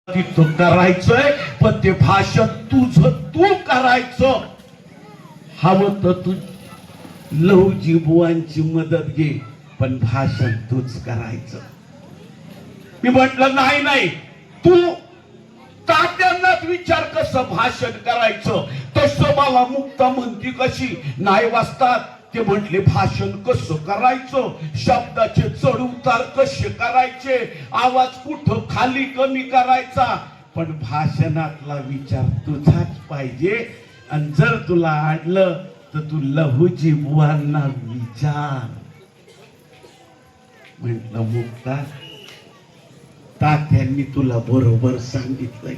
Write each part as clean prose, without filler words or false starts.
तिथं करायचंय, पण ते भाषण तुझं तू करायचं. हवं तर तू लहुजी बुवांची मदत घे, पण भाषण तूच करायचं. मी म्हटलं नाही नाही, तू तात्यांनाच विचार कसं भाषण करायचं. तसं मला मुक्ता म्हणती कशी नाही वाचतात. ते म्हटले भाषण कसं करायचं, शब्दाचे चढ उतार कसे करायचे, आवाज कुठं खाली कमी करायचा. पण भाषणातला विचार तुझाच पाहिजे. आणि जर तुला आडलं तर तू लहुजी बुवांना विचार. म्हटलं मुक्ता, तात्यांनी तुला बरोबर सांगितलंय.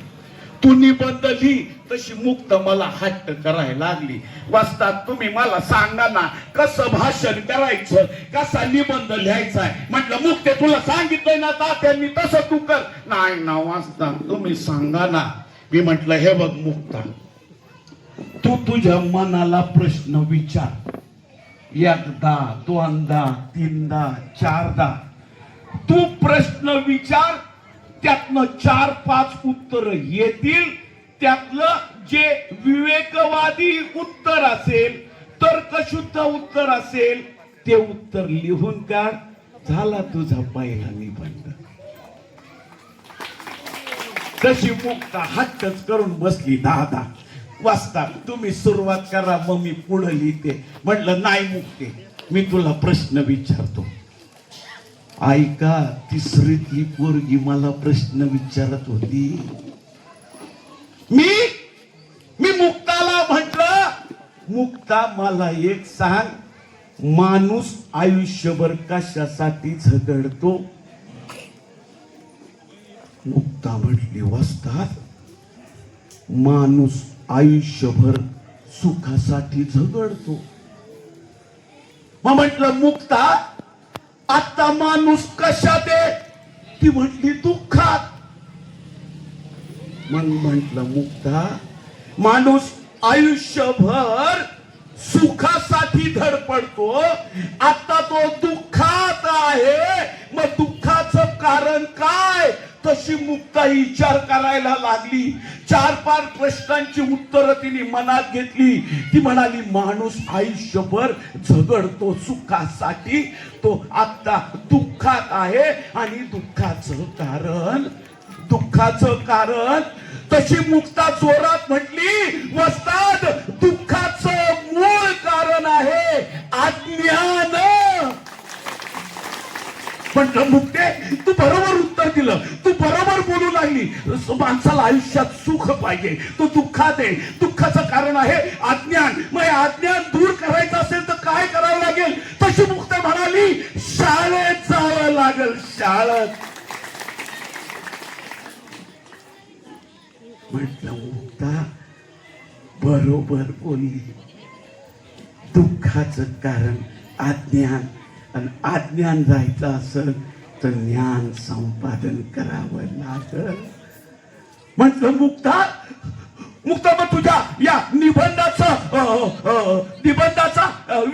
तू निबंध लिही. तशी मुक्त मला हट्ट करायला लागली. वाचतात तुम्ही मला सांगा ना कसं भाषण करायचं, कसा निबंध लिहायचा. म्हटलं मुक्ते तुला सांगितलंय ना तात्यांनी, तसं तू कर. नाही ना वाचतात तुम्ही सांगा ना. मी म्हटलं हे बघ मुक्ता, तू तुझ्या मनाला प्रश्न विचार. एकदा दोनदा तीनदा चारदा तू प्रश्न विचार. त्यातनं 4-5 उत्तर येतील. त्यातलं जे विवेकवादी उत्तर असेल, तर्कशुद्ध उत्तर असेल, ते उत्तर लिहून काढ. झाला तुझा पहिला निबंध. तशी मुक्ता हट्टच करून बसली. दादा वाचतात तुम्ही सुरुवात करा, मग मी पुढे लिहिते. म्हटलं नाही मुक्ते, मी तुला प्रश्न विचारतो. ऐका, तिसरीतली पोरगी मला प्रश्न विचारत होती. मी मुक्ताला म्हटलं, मुक्ता मला एक सांग, माणूस आयुष्यभर कशासाठी झगडतो. मुक्ता म्हटली वाचतात, माणूस आयुष्यभर सुखासाठी झगडतो. मग म्हटलं मुक्ता, आता माणूस कशात आहे. ती म्हटली दुःखात. मग म्हटलं मुक्ता, माणूस आयुष्यभर सुखासाठी धडपडतो, आता तो दुःखात आहे. मग दुःखाचं कारण काय. तशी मुक्ता विचार करायला लागली. 4-5 प्रश्नांची उत्तरं तिने मनात घेतली. ती म्हणाली माणूस आयुष्यभर झगडतो सुखासाठी, तो आता दुःखात आहे. आणि दुःखाचं कारण तशी मुक्ता जोरात म्हटली वस्ताद, दुःखाचं मूळ कारण आहे अज्ञान. म्हटलं मुक्ते तू बरोबर उत्तर दिलं, तू बरोबर बोलू लागली. माणसाला आयुष्यात सुख पाहिजे, तो दुःखात आहे. दुःखाचं कारण आहे अज्ञान. मग अज्ञान दूर करायचं असेल तर काय करावं लागेल. तशी मुक्ता म्हणाली शाळेत जावं लागेल. शाळेत. म्हटलं मुक्ता बरोबर बोलली. दुःखाचं कारण अज्ञान, आणि अज्ञान जायचं असेल तर ज्ञान संपादन करावं लागल. म्हटलं मुक्ता मग तुझ्या या निबंधाचा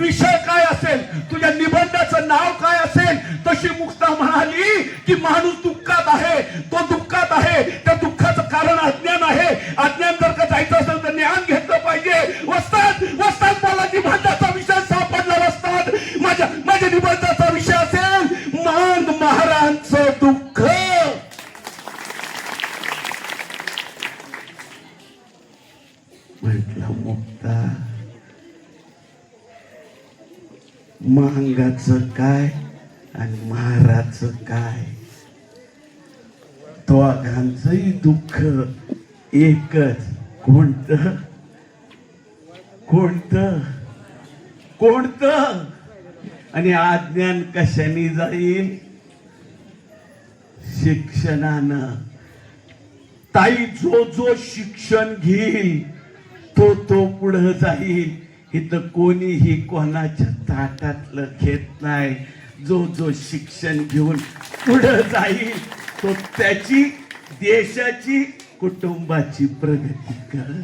विषय काय असेल, तुझ्या निबंधाचं नाव काय असेल. तशी मुक्ता म्हणाली की माणूस दुःखात आहे, तो दुःखात आहे. त्या दुःखाचं कारण अज्ञान आहे. अज्ञान जर का जायचं असेल तर ज्ञान घेतलं पाहिजे. वस्ताद मला निबंधाचा विषय सापडला. वस्ताद माझ्या निबंधाचा विषय असेल मांग महाराजांचं दुःख. म्हटलं मुक्ता, मांगाचं काय आणि महाराजचं काय. दोघांचंही दुःख एकच. कोणतं आणि अज्ञान कशाने जाईल. शिक्षणानं. ताई जो शिक्षण घेईल तो पुढे जाईल. इथं कोणीही कोणाच्या ताटातलं घेत नाही. जो शिक्षण घेऊन पुढे जाईल तो त्याची, देशाची, कुटुंबाची प्रगती करेल.